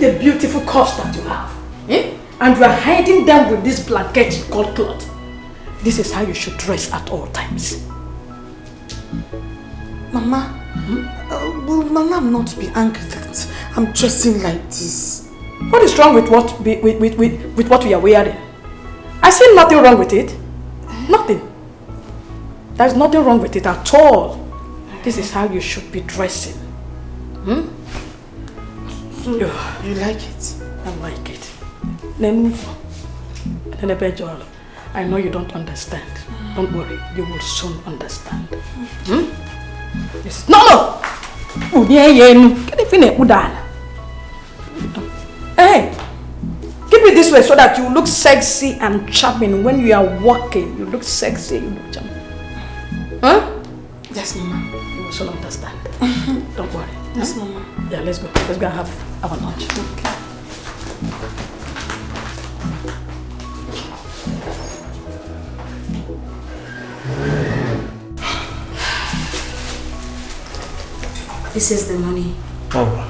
the beautiful curves that you have. Eh? And you are hiding them with this blanket called cloth. This is how you should dress at all times. Mama, will Mama not be angry that I'm dressing like this? What is wrong with what we are wearing? I see nothing wrong with it. Nothing. There's nothing wrong with it at all. This is how you should be dressing. Hmm? So, you like it? I like it. I know you don't understand. Don't worry, you will soon understand. Hmm? Yes. No! Hey! Keep it this way so that you look sexy and charming when you are walking. You look sexy, you look charming. Huh? Yes, Mama. You will soon understand. Don't worry. Yes, Mama. Yeah, let's go. Let's go have our lunch. Okay. This is the money. Oh.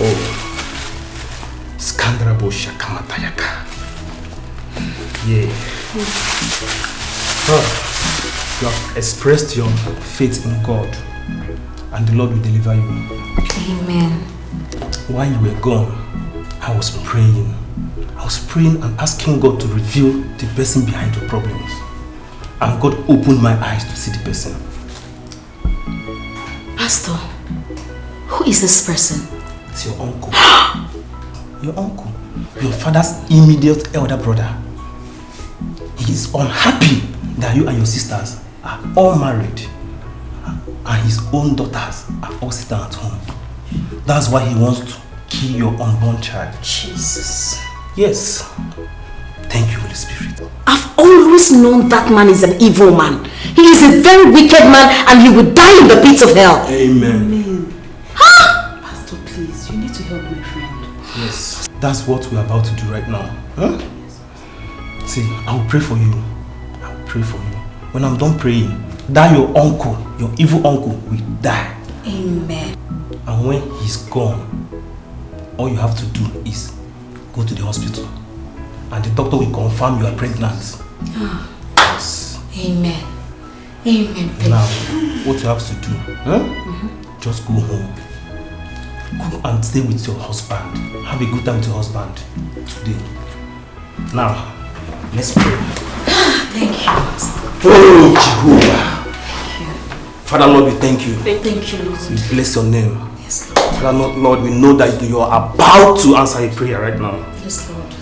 Oh. Skandrabo Shakamatayaka. Yeah. Oh. You have expressed your faith in God, and the Lord will deliver you. Amen. While you were gone, I was praying. I was praying and asking God to reveal the person behind your problems. And God opened my eyes to see the person. Pastor, who is this person? It's your uncle. Your uncle. Your father's immediate elder brother. He is unhappy that you and your sisters are all married. And his own daughters are all sitting at home. That's why he wants to kill your unborn child. Jesus. Yes. Thank you, Holy Spirit. I've always known that man is an evil man. He is a very wicked man and he will die in the pits of hell. Amen. Amen. Huh? Pastor, please, you need to help my friend. Yes. That's what we're about to do right now. Huh? See, I will pray for you. I will pray for you. When I'm done praying, that your uncle, your evil uncle, will die. Amen. And when he's gone, all you have to do is go to the hospital. And the doctor will confirm you are pregnant. Yes. Amen. Amen. Now, what you have to do, just go home. Go and stay with your husband. Have a good time with your husband today. Now, let's pray. Thank you. Oh, Jehovah. Thank you. Father, Lord, we thank you. Thank you, Lord. We bless your name. Yes, Lord. Father, Lord, we know that you are about to answer a prayer right now. Yes, Lord.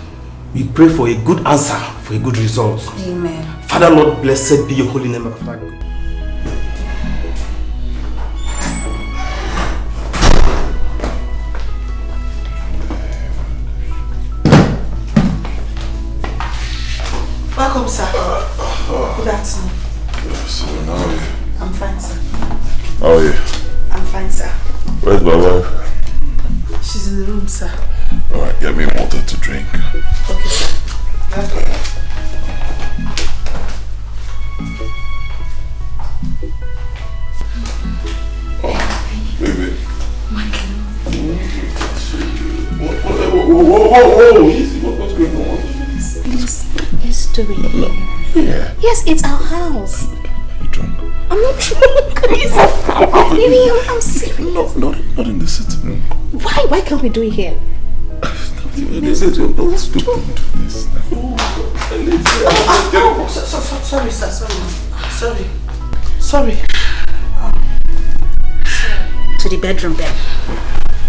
We pray for a good answer, for a good result. Amen. Father, Lord, blessed be your holy name. Welcome, sir. Good afternoon. Yes, how are you? I'm fine, sir. How are you? I'm fine, sir. Where's my wife? She's in the room, sir. Alright, get me water to drink. Okay, sir. Oh, baby. Whoa, easy. What's going on? It's doing No. Yeah. Yes, it's our house. Are you drunk? I'm not drunk. Baby, I'm serious. No, not in the sitting room. Why can't we do it here? Let's do this now. Sorry, sir. Sorry. To the bedroom then.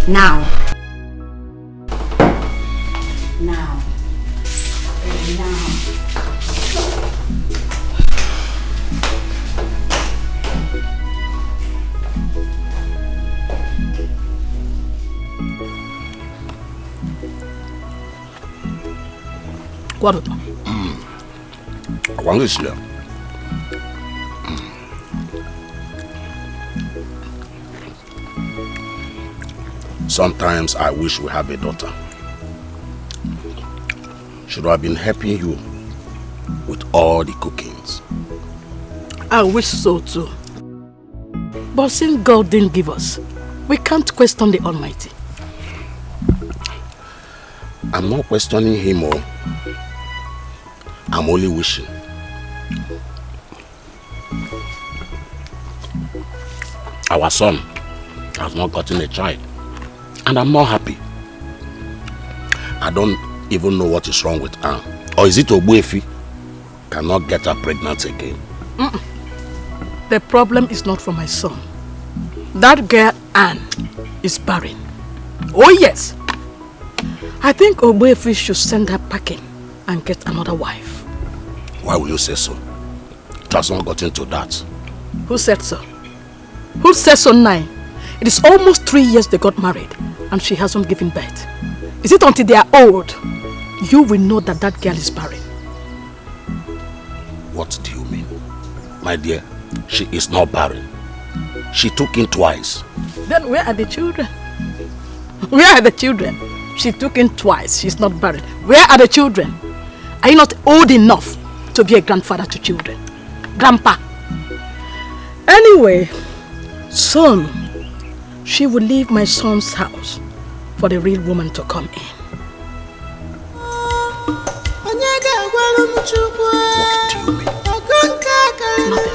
Now. Guarda. Quando sia? Sometimes I wish we have a daughter. Should have been helping you with all the cookings. I wish so too. But since God didn't give us, we can't question the Almighty. I'm not questioning him, or I'm only wishing. Our son has not gotten a child, and I'm not happy. I don't even know what is wrong with Anne. Or is it Ogbuefi cannot get her pregnant again? The problem is not for my son. That girl Anne is barren. Oh yes. I think Ogbuefi should send her packing and get another wife. Why will you say so? It has not gotten to that. Who said so? Who said so, Nine? It is almost 3 years they got married and she hasn't given birth. Is it until they are old you will know that that girl is barren? What do you mean? My dear, she is not barren. She took in twice. Then where are the children? Where are the children? She took in twice. She's not barren. Where are the children? Are you not old enough to be a grandfather to children? Grandpa. Anyway, soon she will leave my son's house for the real woman to come in. What do you mean? Nothing.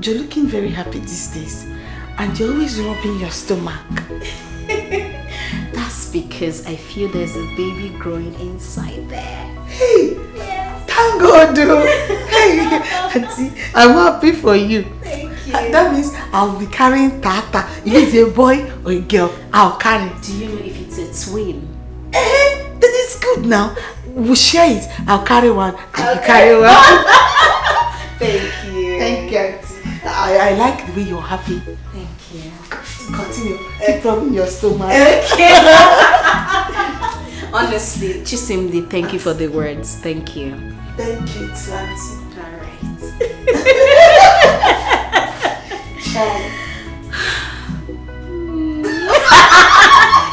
You're looking very happy these days, and you're always rubbing your stomach. That's because I feel there's a baby growing inside there. Hey! Yes. Thank God, though. Hey, Auntie, I'm happy for you. Thank you. That means I'll be carrying Tata. If it's a boy or a girl, I'll carry. Do you know if it's a twin? That is good now. We'll share it. I'll carry one and you carry one. Thank you. Thank you, Auntie. I like the way you're happy. Thank you. Continue. Keep rubbing your stomach. Okay. Honestly, Chisimdi, thank you for the words. Thank you. Thank you, Auntie. Alright.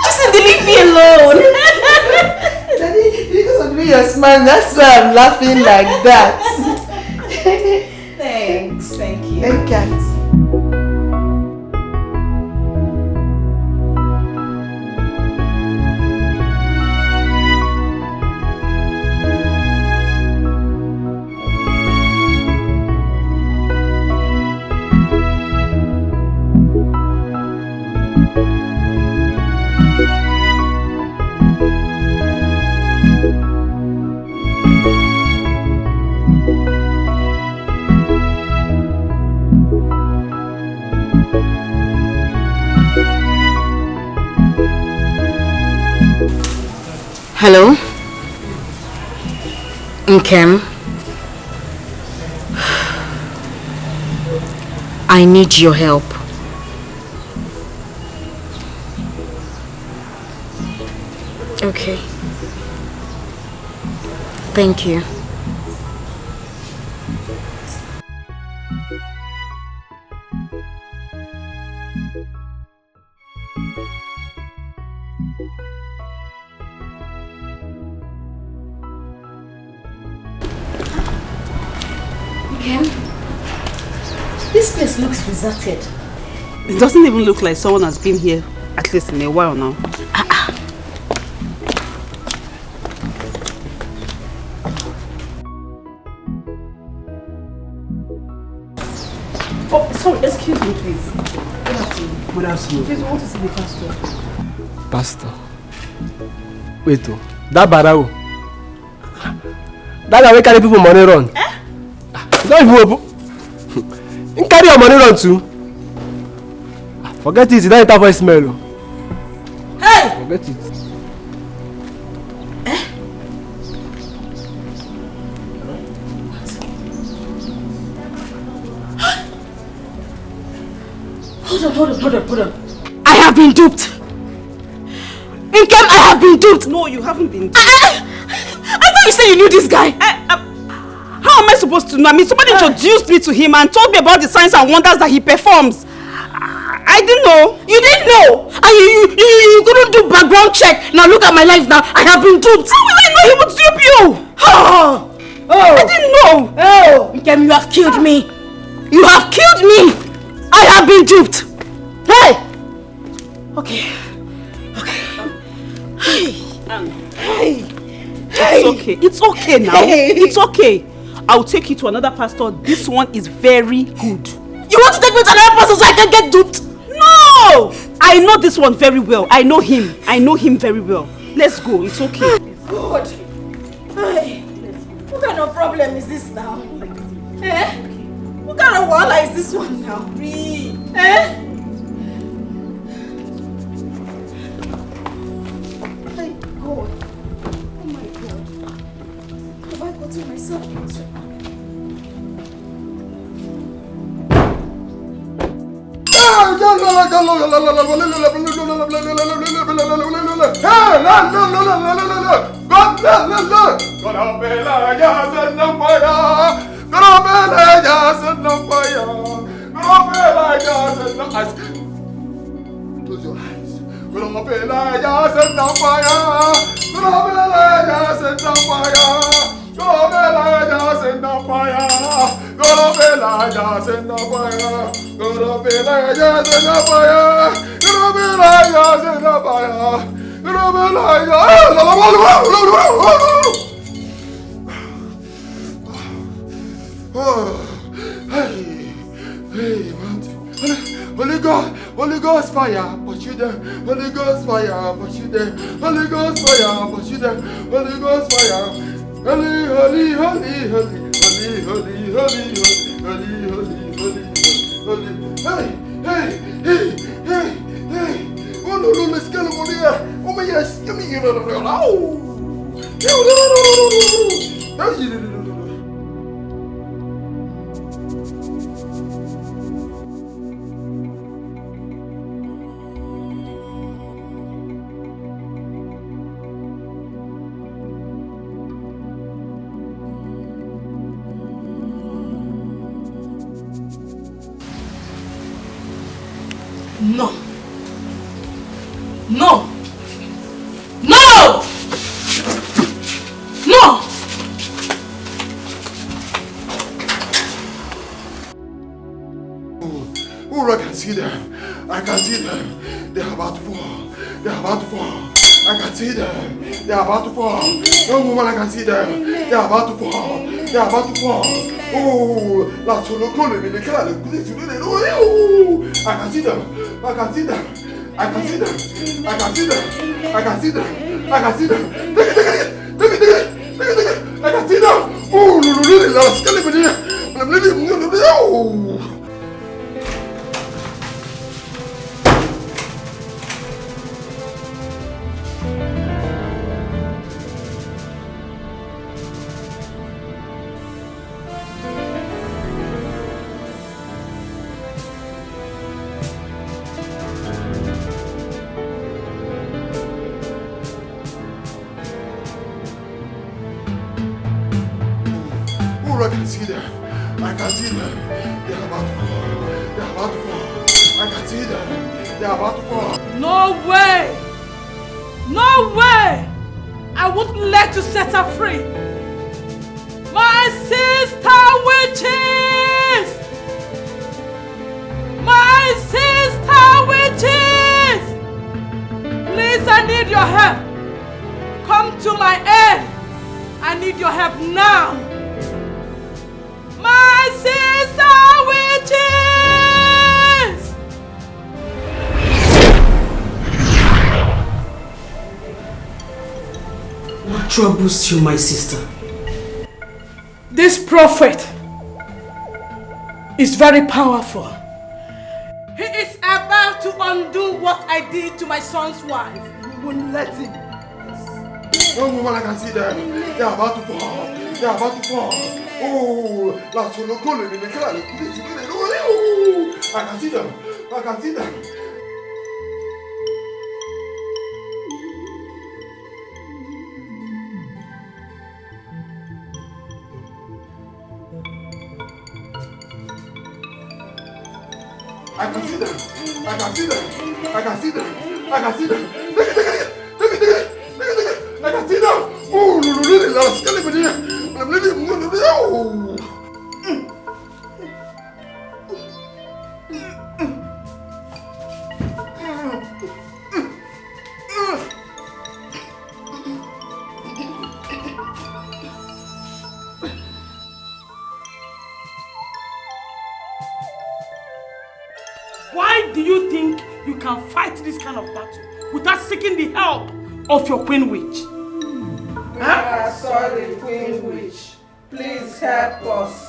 Chisimdi, leave me alone. Daddy, because of the way you're smiling, that's why I'm laughing like that. Thanks. Thank you. Thank you, Auntie. Hello? Nkem? I need your help. Okay. Thank you. This place looks deserted. It doesn't even look like someone has been here at least in a while now. Oh, sorry, excuse me, please. Good afternoon. Please, we want to see the pastor. Pastor. Wait, that barao. That guy will carry people money run. Not even open. You carry your money run too. Forget it, you don't enter voice smell. Hey! Forget it. Hold on. I have been duped. Nkem, I have been duped. No, you haven't been duped. I thought you said you knew this guy. How am I supposed to know? I mean, somebody introduced me to him and told me about the signs and wonders that he performs. I didn't know. You didn't know? And you couldn't do background check. Now look at my life now. I have been duped. How will I know he would dupe you? I didn't know. Nkem, you have killed me. You have killed me. I have been duped. Hey. Okay. It's okay now. It's okay. I'll take you to another pastor. This one is very good. You want to take me to another pastor so I can get duped? No! I know this one very well. I know him very well. Let's go. It's okay. God. Hey. What kind of problem is this now? What kind of wahala is this one now? My God. Oh my God. Have I gotten myself into? Close your eyes. Holy Ghost fire, pursue them. Holy Ghost fire, pursue them. Holy Ghost fire, pursue them. Holy Ghost fire. Holy, holy, holy, holy, holy, holy, holy, holy, holy, holy, holy. Hey. Oh no, let's get him on here. Oh my yes, give me you No. Oh, I can see them. They're about to fall. I can see them. They're about to fall. No woman, I can see them. They're about to fall. Oh, la solo con le cara le così. I can see them. Oh, la scala venire. I can see them. They're about to fall. I can see them. They're about to fall. No way! I wouldn't let you set her free. My sister witches! Please, I need your help. Come to my aid. I need your help now. My sister witches! What troubles you, my sister? This prophet is very powerful. He is about to undo what I did to my son's wife. We will let him. No woman, I can see them. They're about to fall. Oh, la solo con le cara le così. I can see them. I can see them. I can see them. I can see them. I can see them. I can see them. I can see them. Oh, no, Why do you think you can fight this kind of battle without seeking the help of your Queen Witch? Ah, sorry, Queen Witch. Please help us.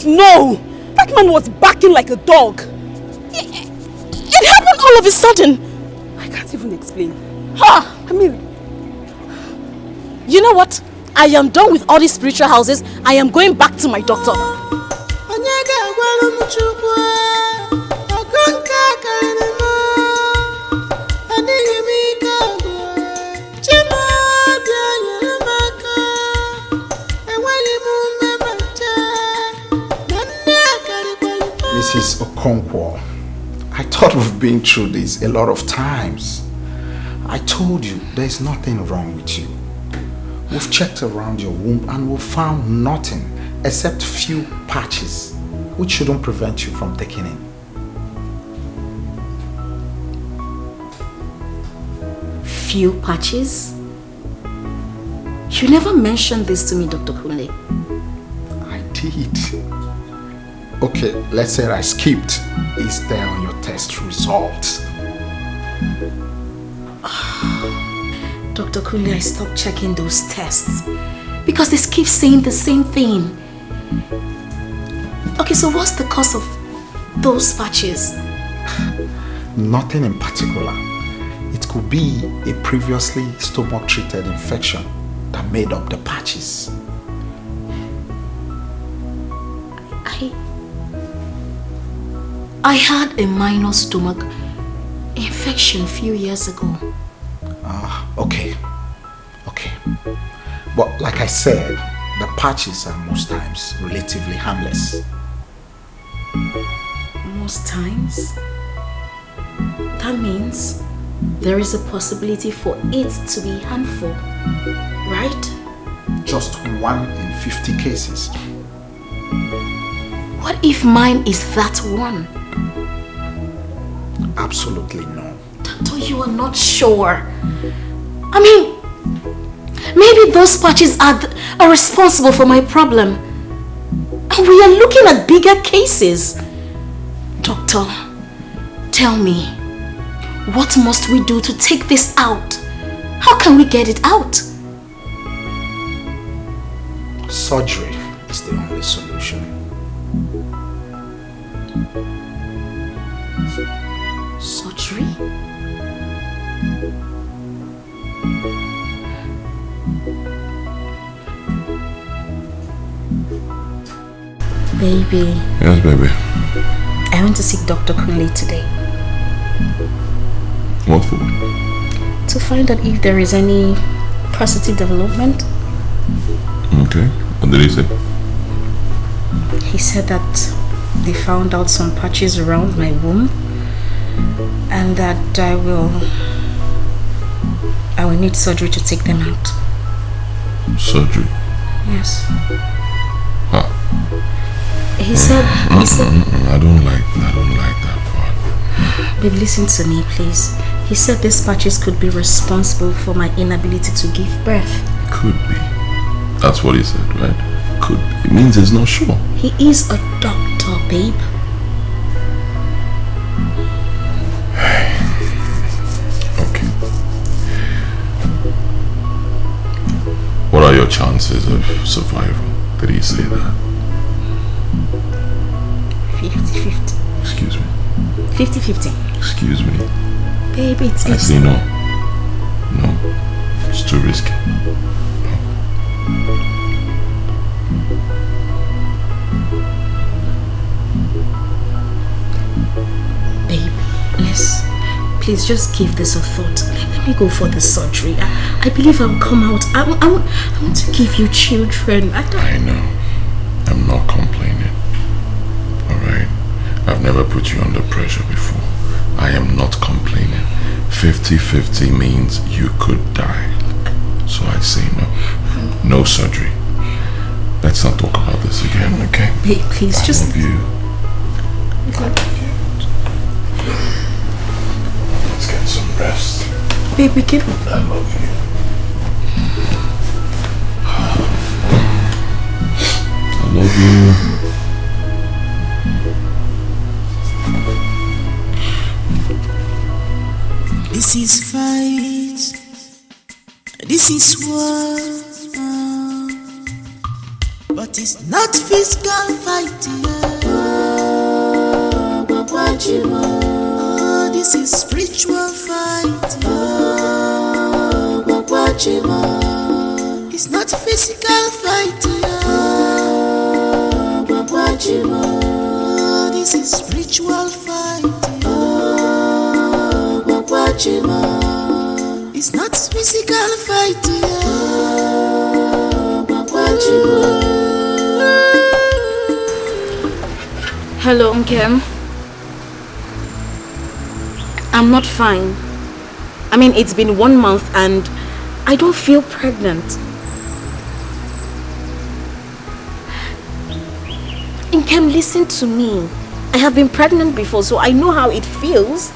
No! That man was barking like a dog. It happened all of a sudden. I can't even explain. I mean... You know what? I am done with all these spiritual houses. I am going back to my doctor. Mrs. Okonkwo, I thought we've been through this a lot of times. I told you there's nothing wrong with you. We've checked around your womb and we've found nothing except few patches which shouldn't prevent you from taking in. Few patches? You never mentioned this to me, Dr. Kunle. I did. Okay, let's say I skipped. It's there on your test results. Dr. Kunle, I stopped checking those tests because they keep saying the same thing. Okay, so what's the cause of those patches? Nothing in particular. It could be a previously stomach-treated infection that made up the patches. I had a minor stomach infection a few years ago. Okay. But like I said, the patches are most times relatively harmless. Most times? That means there is a possibility for it to be harmful, right? Just 1 in 50 cases. What if mine is that one? Absolutely no. Doctor, you are not sure. I mean, maybe those patches are responsible for my problem. And we are looking at bigger cases. Doctor, tell me, what must we do to take this out? How can we get it out? Surgery is the only solution. Surgery. surgery? Baby. Yes, baby. I went to see Dr. Kunle today. What for? To find out if there is any positive development. Okay. What did he say? He said that they found out some patches around my womb and that I will need surgery to take them out. Surgery? Yes. Huh. He said I don't like that part. Babe, listen to me, please. He said these patches could be responsible for my inability to give birth. Could be. That's what he said, right? Could be. It means he's not sure. He is a doctor, babe. Okay. What are your chances of survival? Did he say that? 50-50. Excuse me. 50-50. Excuse me. Baby, it's... I say no. No. It's too risky. Babe, please just give this a thought. Let me go for the surgery. I believe I'll come out. I want to give you children. I know. I'm not complaining. Alright? I've never put you under pressure before. I am not complaining. 50-50 means you could die. So I say no. No surgery. Let's not talk about this again, okay? Babe, please just... I love you. I love you. Let's get some rest. Babe, we can... I love you. I love you. This is fight. This is war. But it's not physical fight. This is spiritual fight. It's not physical fight. This is spiritual fight. It's not physical fight. Hello, Nkem. I'm not fine. I mean, it's been 1 month and I don't feel pregnant. Nkem, listen to me. I have been pregnant before, so I know how it feels.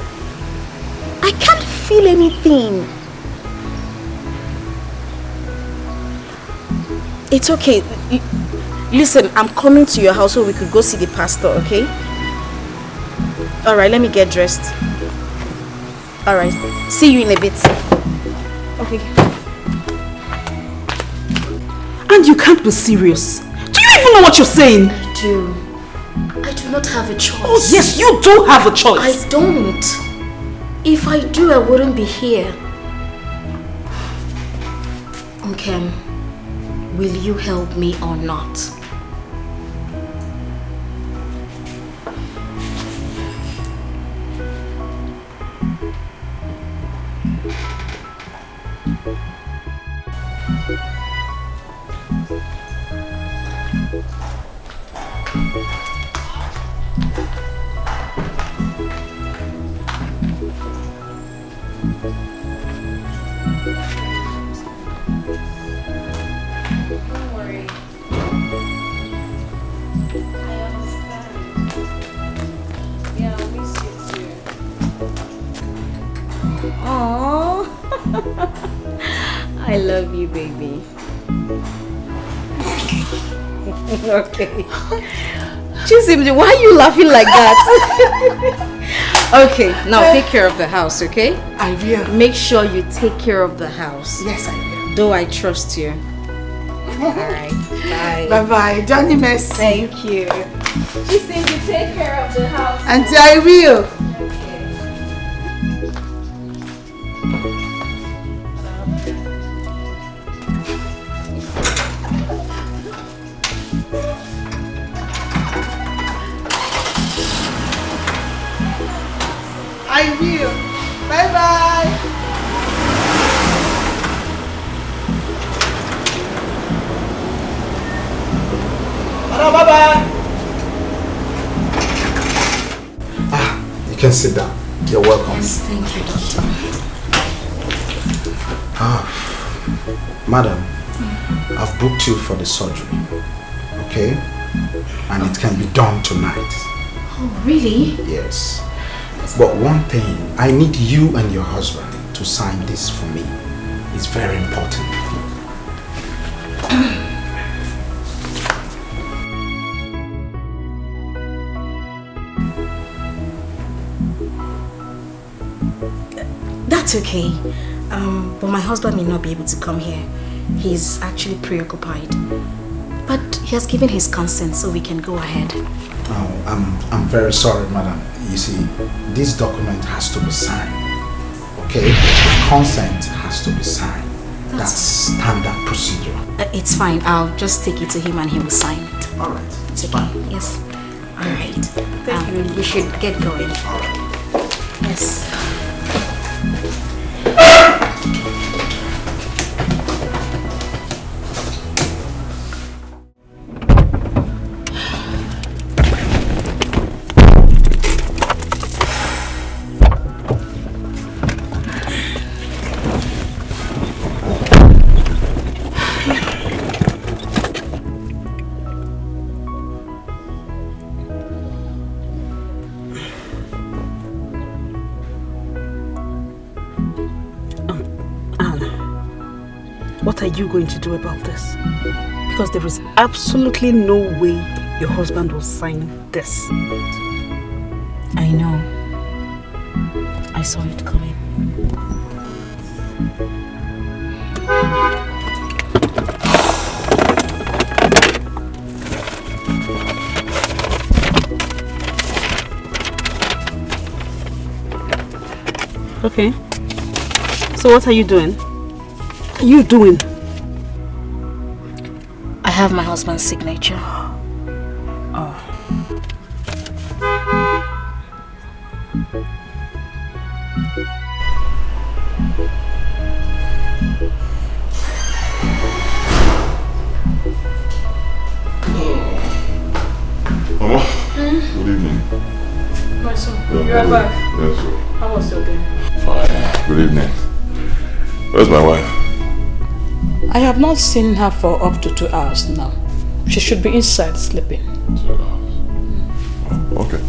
I can't feel anything. It's okay. Listen, I'm coming to your house so we could go see the pastor, okay? Alright, let me get dressed. Alright, see you in a bit. Okay. And you can't be serious. Do you even know what you're saying? I do. I do not have a choice. Oh yes, you do have a choice. I don't. If I do, I wouldn't be here. Nkem, will you help me or not? I love you, baby. Okay. Chisimdi, why are you laughing like that? Okay, now take care of the house, okay? I will. Make sure you take care of the house. Yes, I will. Though I trust you. Alright, bye. Bye-bye. Johnny Messi. Thank you. Chisimdi, take care of the house. Auntie, I will. Okay. I will. Bye-bye. Bye-bye. You can sit down. You're welcome. Yes, thank you, doctor. Madam, I've booked you for the surgery. Okay? And it can be done tonight. Oh, really? Yes. But one thing, I need you and your husband to sign this for me. It's very important. That's okay. But my husband may not be able to come here. He's actually preoccupied. But he has given his consent, so we can go ahead. Oh, I'm very sorry, madam. You see, this document has to be signed. Okay? Consent has to be signed. That's standard procedure. It's fine. I'll just take it to him and he will sign it. All right. It's okay. Fine. Yes. All right. Thank you. We should get going. All right. Yes. What are you going to do about this? Because there is absolutely no way your husband will sign this. I know. I saw it coming. Okay. So what are you doing? What are you doing? I have my husband's signature. Oh. Mama, good evening. My son, you are back. Yes, sir. How was your day? Fine. Good evening. Where's my wife? I have not seen her for up to 2 hours now. She should be inside sleeping. 2 hours. Oh, okay.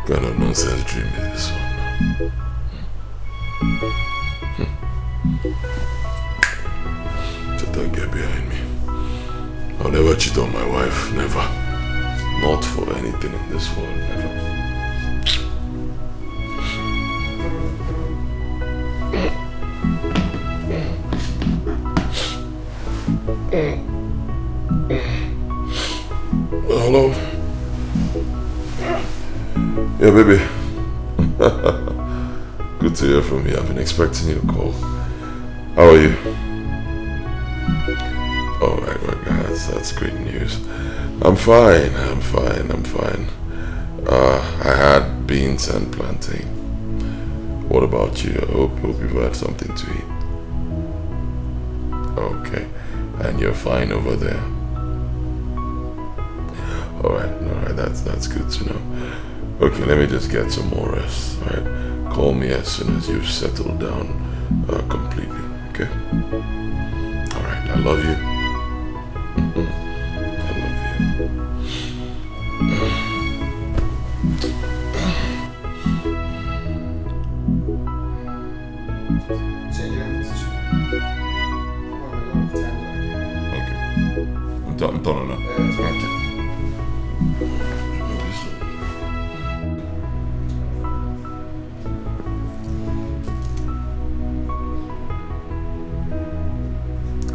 Kind of nonsense dream is this one? Just don't get behind me. I'll never cheat on my wife, never. Not for anything in this world, never. Hello? Yeah, baby. Good to hear from you. I've been expecting you to call. How are you? Oh my God, that's great news. I'm fine. I had beans and plantain. What about you? I hope you've had something to eat. Okay. And you're fine over there? Alright, that's good to know. Okay, let me just get some more rest, alright? Call me as soon as you've settled down completely, okay? Alright, I love you. I love you. I'm done now. Okay.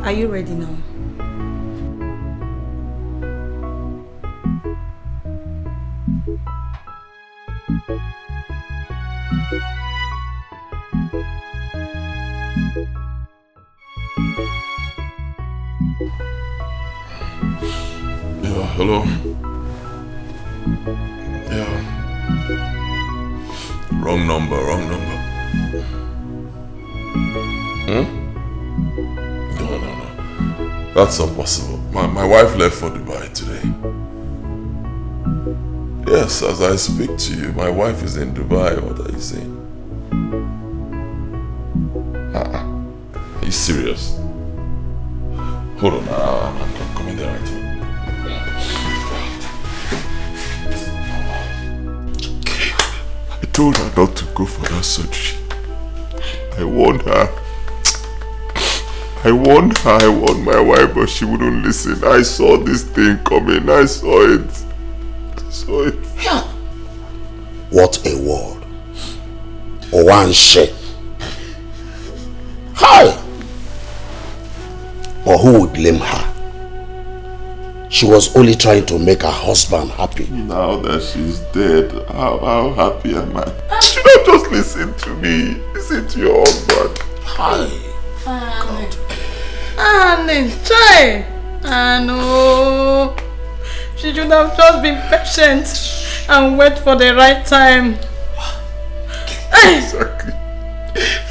Are you ready now? Yeah, hello. Yeah. Wrong number. No. That's not possible. My wife left for Dubai today. Yes, as I speak to you, my wife is in Dubai. What are you saying? Are you serious? Hold on, I'm coming there right away. I told her not to go for that surgery. I warned her. I warned my wife, but she wouldn't listen. I saw this thing coming. I saw it. What a word. One shake. Hi! But who would blame her? She was only trying to make her husband happy. Now that she's dead, how happy am I? You should have just listened to me. Listen to your husband. Hi. God. Try. No. She should have just been patient and wait for the right time.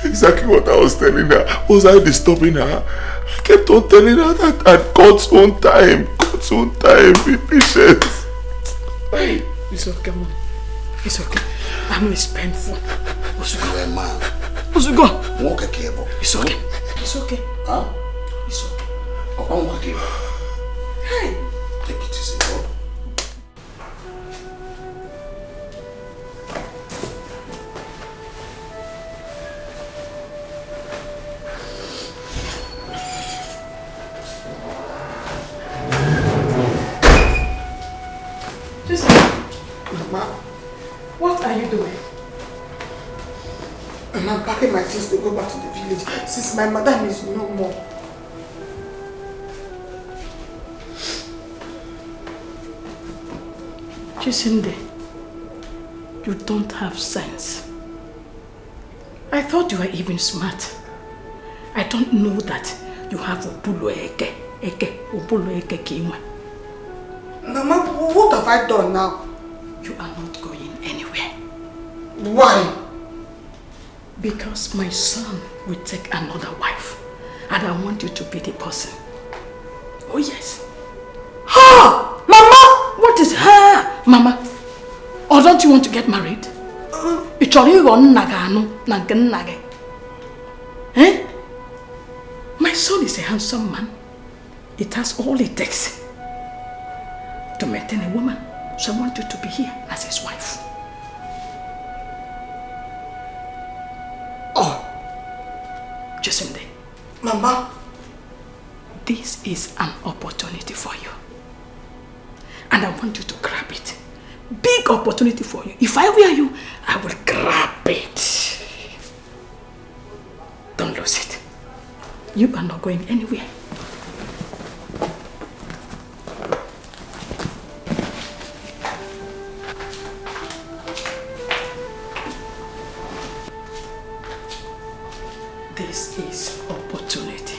Exactly what I was telling her. Was I disturbing her? I kept on telling her that at God's own time, be patient. Hey, it's okay, man. It's okay. I know it's painful. You're a man. Osugo. Walk a cable. It's okay. It's okay. Huh? It's okay. Oh, walk a cable. Hey. Take it easy, bro. Mama, what are you doing? I'm packing my things to go back to the village since my madam is no more. Chisinde, you don't have sense. I thought you were even smart. I don't know that you have Obulo Eke Kimwe. Mama, what have I done now? You are not going anywhere. Why? Because my son will take another wife. And I want you to be the person. Oh yes. Ha! Mama! What is her? Mama? Or don't you want to get married? Eh? My son is a handsome man. It has all it takes to maintain a woman. So I want you to be here as his wife. Oh. Josinde. Mama. This is an opportunity for you. And I want you to grab it. Big opportunity for you. If I were you, I will grab it. Don't lose it. You are not going anywhere. This is opportunity.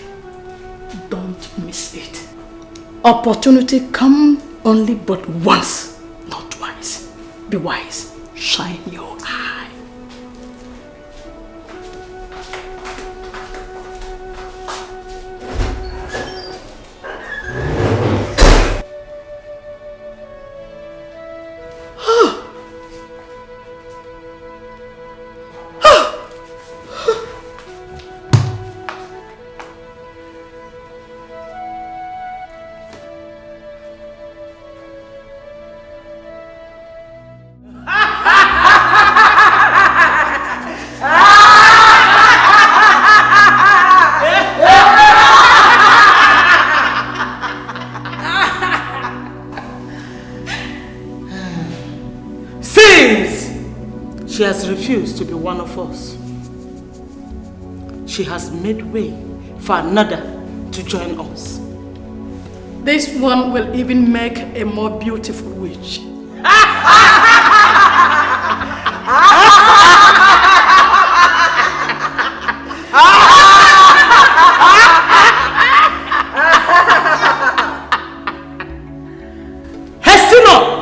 Don't miss it. Opportunity come only but once, not twice. Be wise. Shine your eye. She has refused to be one of us. She has made way for another to join us. This one will even make a more beautiful witch. Hasten up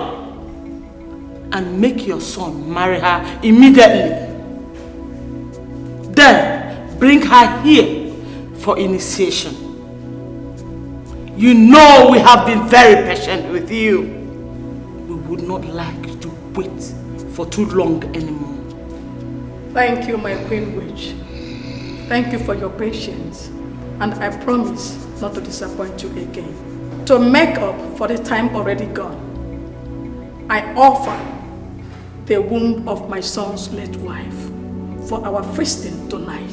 and make your son marry her immediately. Then bring her here for initiation. You know we have been very patient with you. We would not like to wait for too long anymore. Thank you, my queen witch. Thank you for your patience. And I promise not to disappoint you again. To make up for the time already gone, I offer the womb of my son's late wife for our feasting tonight.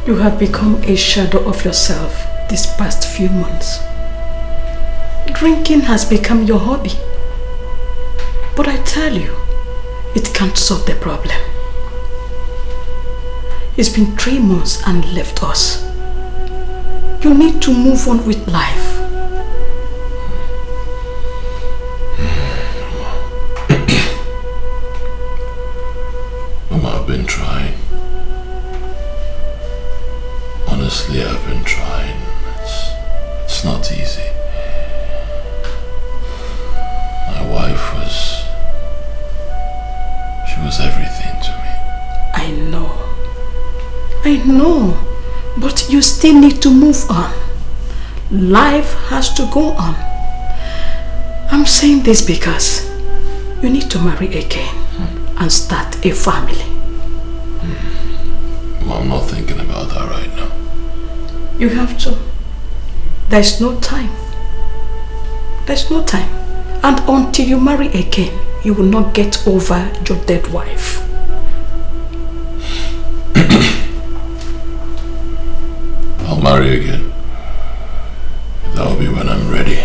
You have become a shadow of yourself these past few months. Drinking has become your hobby. But I tell you, it can't solve the problem. It's been 3 months and left us. You need to move on with life. Mama, I've been trying. Honestly, I've been trying. It's not easy. My wife she was everything to me. I know, but you still need to move on. Life has to go on. I'm saying this because you need to marry again and start a family. Well, I'm not thinking about that right now. You have to. There's no time. There's no time. And until you marry again, you will not get over your dead wife. I'll marry again. That will be when I'm ready.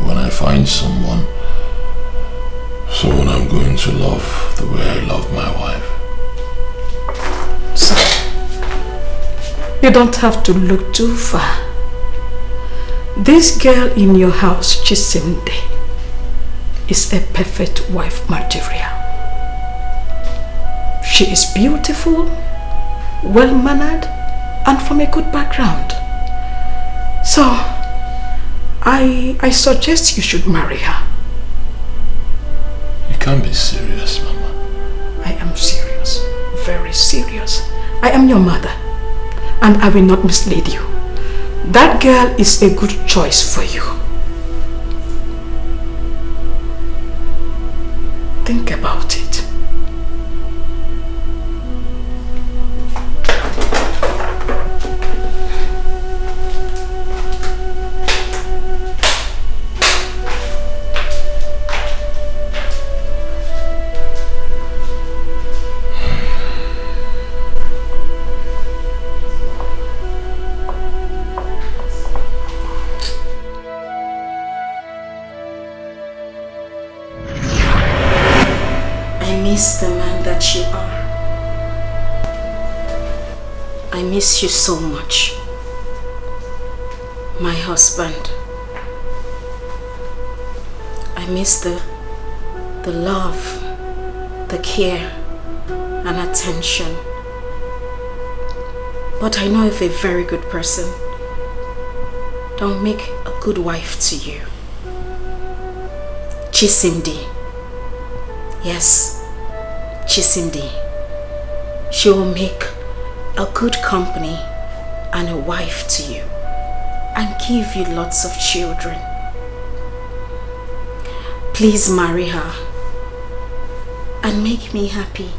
When I find someone I'm going to love the way I love my wife. So, you don't have to look too far. This girl in your house, Chisimde, is a perfect wife material. She is beautiful, well-mannered, and from a good background. So, I suggest you should marry her. You can't be serious, Mama. I am serious, very serious. I am your mother, and I will not mislead you. that girl is a good choice for you. Think about it. I miss the man that you are. I miss you so much. My husband. I miss the love, the care and attention. But I know if a very good person don't make a good wife to you. Chisimdi. Yes, Chisimdi. She will make a good company and a wife to you and give you lots of children. Please marry her and make me happy.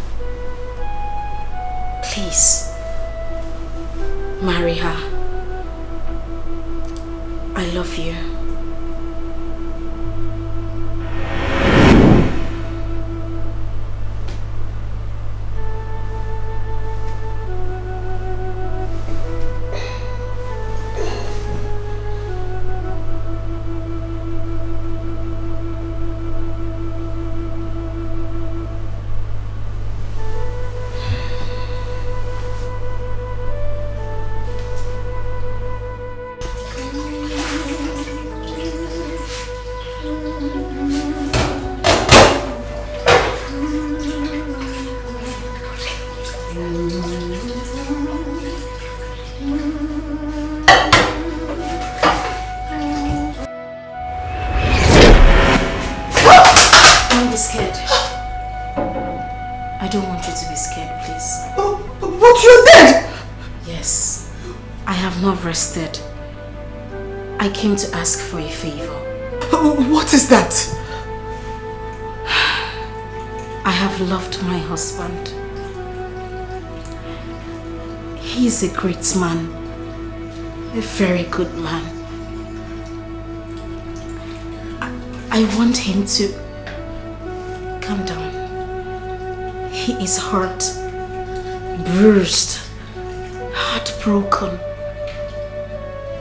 Please marry her. I love you. Rested. I came to ask for a favor. What is that? I have loved my husband. He is a great man, a very good man. I want him to calm down. He is hurt, bruised, heartbroken.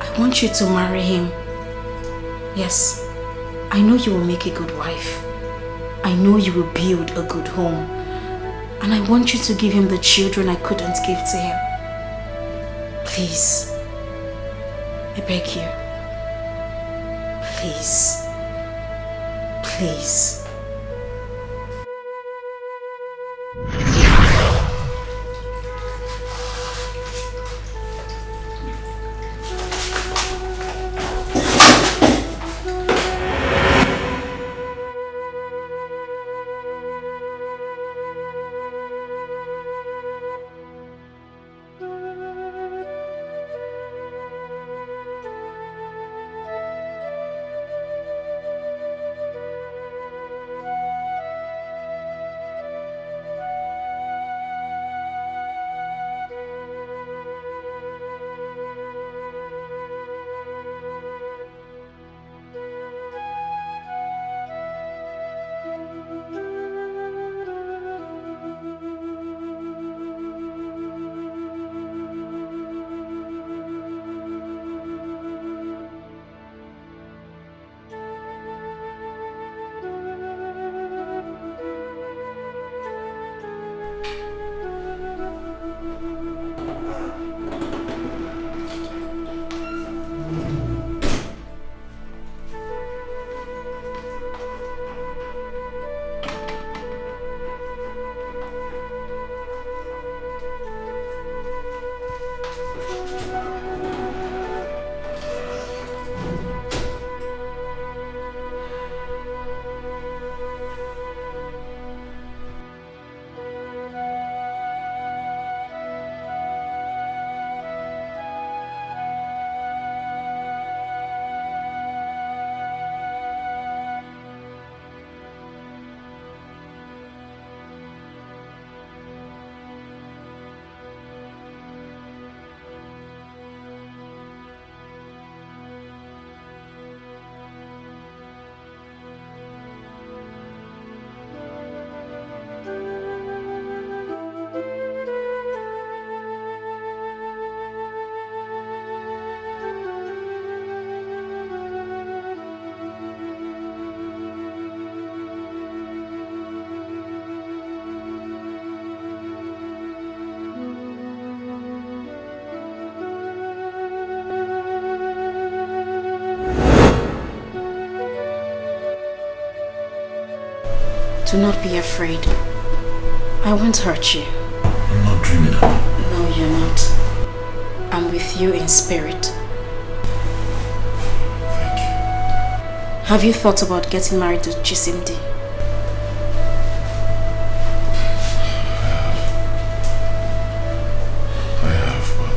I want you to marry him. Yes, I know you will make a good wife. I know you will build a good home. And I want you to give him the children I couldn't give to him. Please, I beg you. Please, please. Do not be afraid. I won't hurt you. I'm not dreaming of it. No, you're not. I'm with you in spirit. Thank you. Have you thought about getting married to Chisimdi? I have, but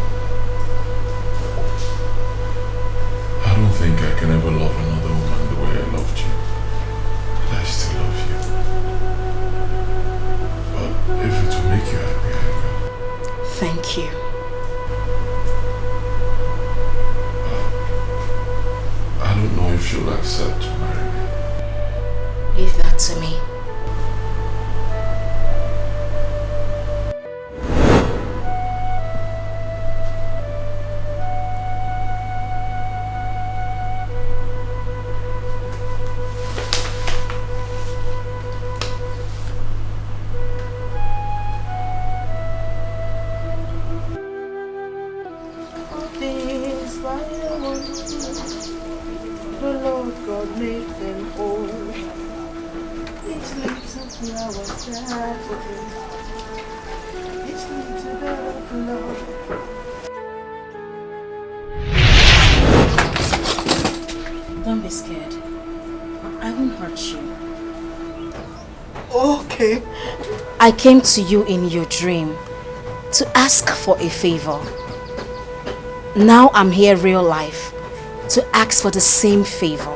I don't think I can ever love another woman the way I loved you. And I still love you. But if it will make you happy, I will. Thank you. I don't know if she'll accept to marry me. Leave that to me. The Lord God made them whole. Each little flower started. Each little flower. Don't be scared. I won't hurt you. Okay. I came to you in your dream to ask for a favor. Now I'm here real life to ask for the same favor.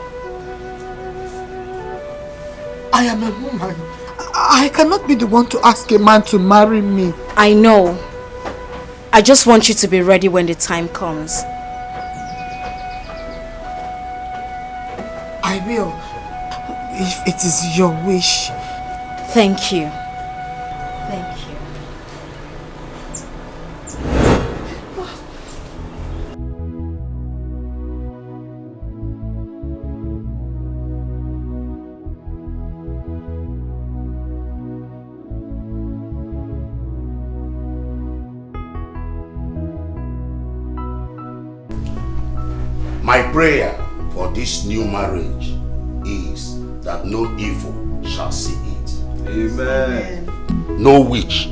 I am a woman. I cannot be the one to ask a man to marry me. I know. I just want you to be ready when the time comes. I will. If it is your wish. Thank you. Thank you. My prayer for this new marriage is that no evil shall see it. Amen. No witch,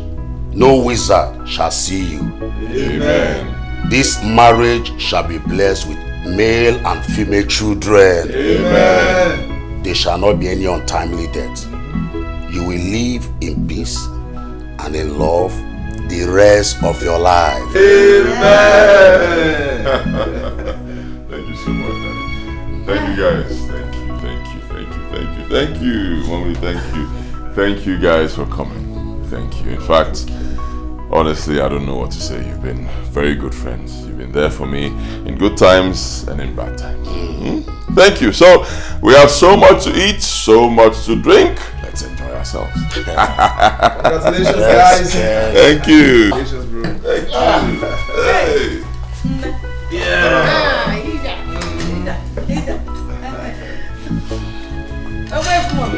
no wizard shall see you. Amen. This marriage shall be blessed with male and female children. Amen. There shall not be any untimely death. You will live in peace and in love the rest of your life. Amen. Thank you so much, Daddy. Thank you guys. Thank you. Thank you, Mommy. Thank you. Thank you guys for coming. Thank you. In fact, honestly, I don't know what to say. You've been very good friends. You've been there for me in good times and in bad times. Thank you. So, we have so much to eat, so much to drink. Let's enjoy ourselves. Congratulations, guys. Thank you. Congratulations, bro. Thank you. Hey. Yeah. Away from me.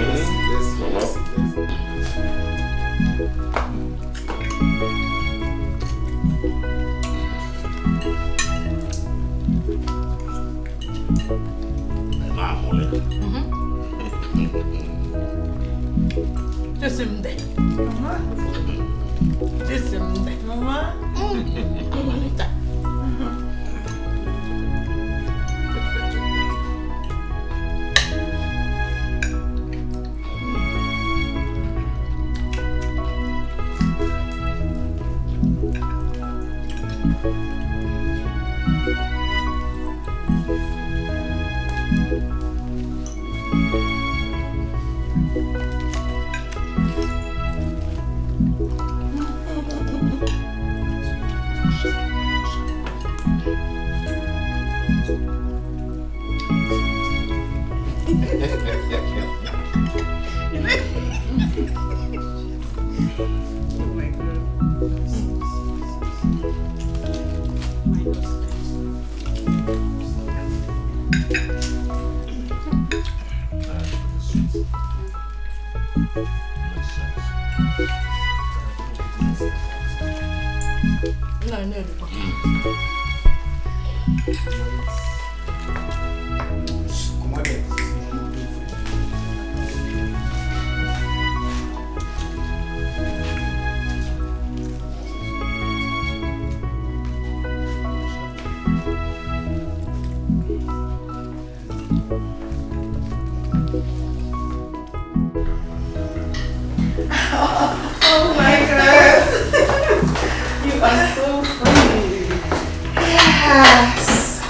Yes!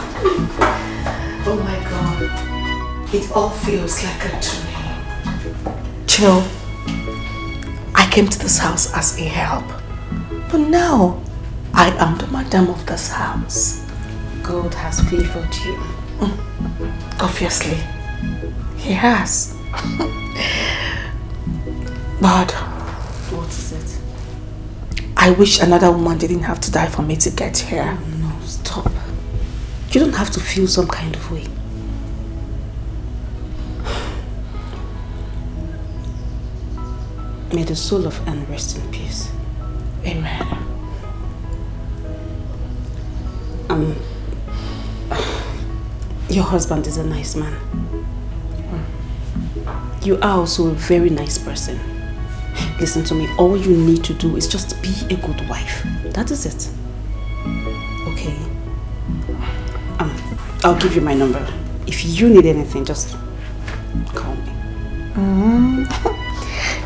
Oh my God. It all feels like a dream. Chill. I came to this house as a help. But now, I am the madam of this house. God has favored you. Obviously. He has. But what is it? I wish another woman didn't have to die for me to get here. Oh, no, stop. You don't have to feel some kind of way. May the soul of Anne rest in peace. Amen. Your husband is a nice man. You are also a very nice person. Listen to me, all you need to do is just be a good wife. That is it. Okay? I'll give you my number. If you need anything, just call me.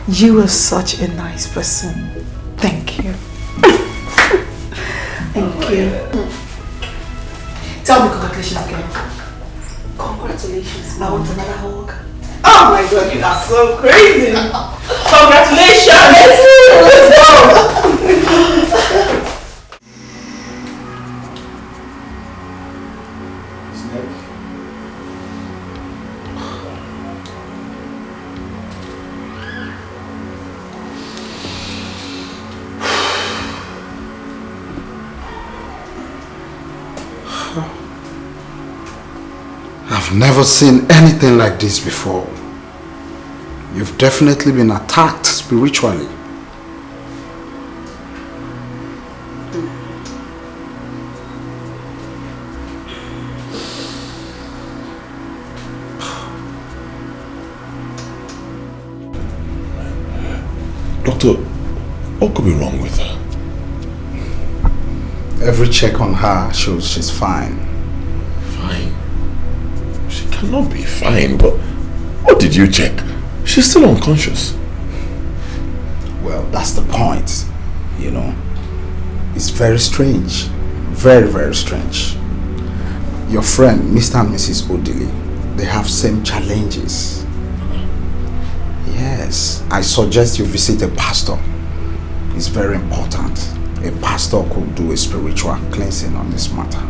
You are such a nice person. Thank you. Thank you. Tell me congratulations again. Congratulations. I want another hug. Oh my God, you are so crazy. Congratulations. Let's go. I've never seen anything like this before. You've definitely been attacked spiritually. Doctor, what could be wrong with her? Every check on her shows she's fine. Fine? She cannot be fine, but what did you check? She's still unconscious. Well, that's the point, you know. It's very strange. Very, very strange. Your friend, Mr. and Mrs. Odili, they have same challenges. Yes, I suggest you visit a pastor. It's very important. A pastor could do a spiritual cleansing on this matter.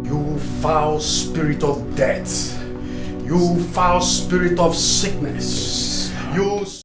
You foul spirit of death. You foul spirit of sickness. You